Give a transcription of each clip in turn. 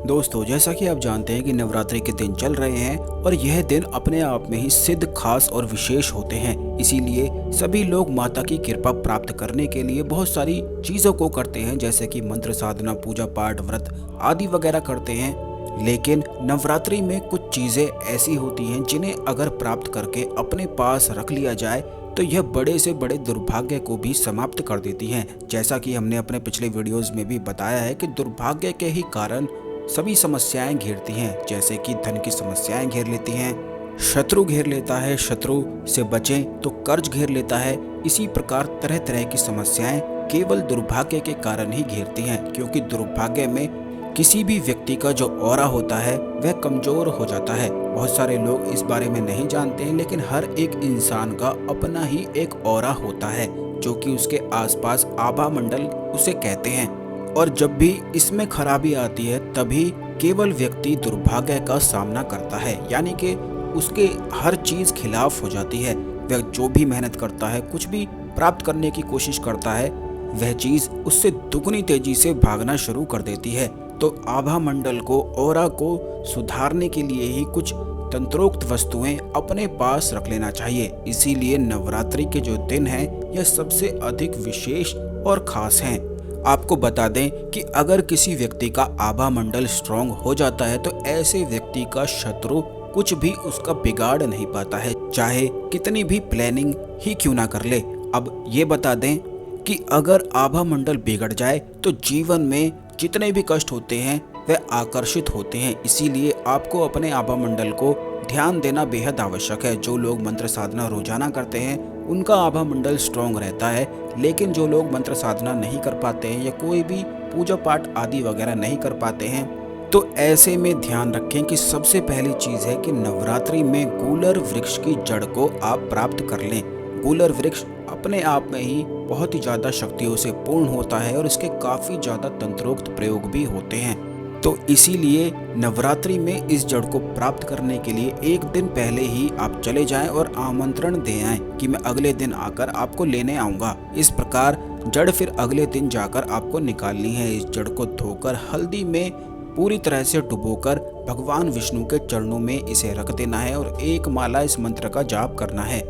दोस्तों, जैसा कि आप जानते हैं कि नवरात्रि के दिन चल रहे हैं और यह दिन अपने आप में ही सिद्ध, खास और विशेष होते हैं। इसीलिए सभी लोग माता की कृपा प्राप्त करने के लिए बहुत सारी चीज़ों को करते हैं, जैसे कि मंत्र साधना, पूजा पाठ, व्रत आदि वगैरह करते हैं। लेकिन नवरात्रि में कुछ चीज़ें ऐसी होती हैं जिन्हें अगर प्राप्त करके अपने पास रख लिया जाए तो यह बड़े से बड़े दुर्भाग्य को भी समाप्त कर देती हैं। जैसा कि हमने अपने पिछले वीडियोस में भी बताया है कि दुर्भाग्य के ही कारण सभी समस्याएं घेरती हैं, जैसे कि धन की समस्याएं घेर लेती हैं, शत्रु घेर लेता है, शत्रु से बचें तो कर्ज घेर लेता है। इसी प्रकार तरह तरह की समस्याएं केवल दुर्भाग्य के कारण ही घेरती हैं, क्योंकि दुर्भाग्य में किसी भी व्यक्ति का जो ऑरा होता है वह कमजोर हो जाता है। बहुत सारे लोग इस बारे में नहीं जानते हैं, लेकिन हर एक इंसान का अपना ही एक ऑरा होता है, जो कि उसके आसपास आभा मंडल उसे कहते हैं। और जब भी इसमें खराबी आती है तभी केवल व्यक्ति दुर्भाग्य का सामना करता है, यानी कि उसके हर चीज खिलाफ हो जाती है। वह जो भी मेहनत करता है, कुछ भी प्राप्त करने की कोशिश करता है, वह चीज उससे दुगनी तेजी से भागना शुरू कर देती है। तो आभा मंडल को, ऑरा को सुधारने के लिए ही कुछ तंत्रोक्त वस्तुएं अपने पास रख लेना चाहिए। इसीलिए नवरात्रि के जो दिन हैं यह सबसे अधिक विशेष और खास हैं। आपको बता दें कि अगर किसी व्यक्ति का आभा मंडल स्ट्रांग हो जाता है तो ऐसे व्यक्ति का शत्रु कुछ भी उसका बिगाड़ नहीं पाता है, चाहे कितनी भी प्लानिंग ही क्यों ना कर ले। अब ये बता दें कि अगर आभा मंडल बिगड़ जाए तो जीवन में जितने भी कष्ट होते हैं वह आकर्षित होते हैं। इसीलिए आपको अपने आभा मंडल को ध्यान देना बेहद आवश्यक है। जो लोग मंत्र साधना रोजाना करते हैं उनका आभा मंडल स्ट्रांग रहता है, लेकिन जो लोग मंत्र साधना नहीं कर पाते हैं या कोई भी पूजा पाठ आदि वगैरह नहीं कर पाते हैं, तो ऐसे में ध्यान रखें कि सबसे पहली चीज़ है कि नवरात्रि में गूलर वृक्ष की जड़ को आप प्राप्त कर लें। गूलर वृक्ष अपने आप में ही बहुत ही ज़्यादा शक्तियों से पूर्ण होता है और इसके काफ़ी ज़्यादा तंत्रोक्त प्रयोग भी होते हैं। तो इसीलिए नवरात्रि में इस जड़ को प्राप्त करने के लिए एक दिन पहले ही आप चले जाएं और आमंत्रण दे आएं कि मैं अगले दिन आकर आपको लेने आऊँगा। इस प्रकार जड़ फिर अगले दिन जाकर आपको निकालनी है। इस जड़ को धोकर हल्दी में पूरी तरह से डुबोकर भगवान विष्णु के चरणों में इसे रख देना है और एक माला इस मंत्र का जाप करना है,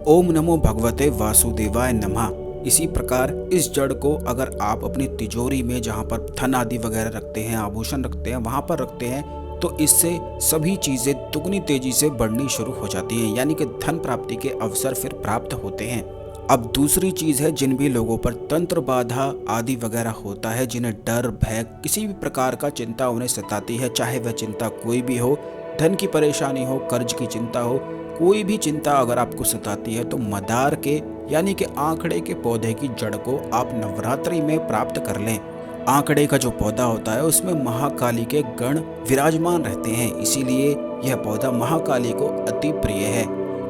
ओम नमो भगवते वासुदेवाय नमः। इसी प्रकार इस जड़ को अगर आप अपनी तिजोरी में, जहाँ पर धन आदि वगैरह रखते हैं, आभूषण रखते हैं, वहाँ पर रखते हैं तो इससे सभी चीज़ें दुगनी तेजी से बढ़नी शुरू हो जाती हैं, यानी कि धन प्राप्ति के अवसर फिर प्राप्त होते हैं। अब दूसरी चीज़ है, जिन भी लोगों पर तंत्र बाधा आदि वगैरह होता है, जिन्हें डर, भय, किसी भी प्रकार का चिंता उन्हें सताती है, चाहे वह चिंता कोई भी हो, धन की परेशानी हो, कर्ज की चिंता हो, कोई भी चिंता अगर आपको सताती है तो मदार के यानी कि आंकड़े के पौधे की जड़ को आप नवरात्रि में प्राप्त कर लें। आंकड़े का जो पौधा होता है उसमें महाकाली के गण विराजमान रहते हैं, इसीलिए यह पौधा महाकाली को अति प्रिय है।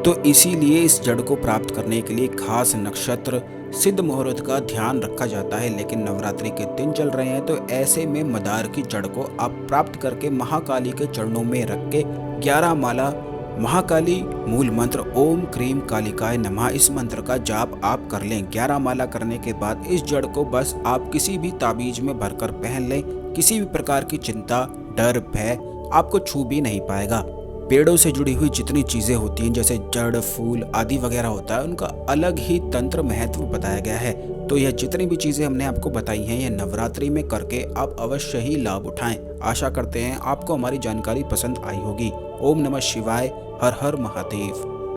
तो इसीलिए इस जड़ को प्राप्त करने के लिए खास नक्षत्र, सिद्ध मुहूर्त का ध्यान रखा जाता है। लेकिन नवरात्रि के दिन चल रहे हैं तो ऐसे में मदार की जड़ को आप प्राप्त करके महाकाली के चरणों में रख के 11 माला महाकाली मूल मंत्र ओम क्रीम कालिकाय नमः, इस मंत्र का जाप आप कर लें। 11 माला करने के बाद इस जड़ को बस आप किसी भी ताबीज में भरकर पहन लें। किसी भी प्रकार की चिंता, डर, भय आपको छू भी नहीं पाएगा। पेड़ों से जुड़ी हुई जितनी चीजें होती हैं, जैसे जड़, फूल आदि वगैरह होता है, उनका अलग ही तंत्र महत्व बताया गया है। तो यह जितनी भी चीजें हमने आपको बताई हैं, यह नवरात्रि में करके आप अवश्य ही लाभ उठाएं। आशा करते हैं आपको हमारी जानकारी पसंद आई होगी। ओम नमः शिवाय, हर हर महादेव।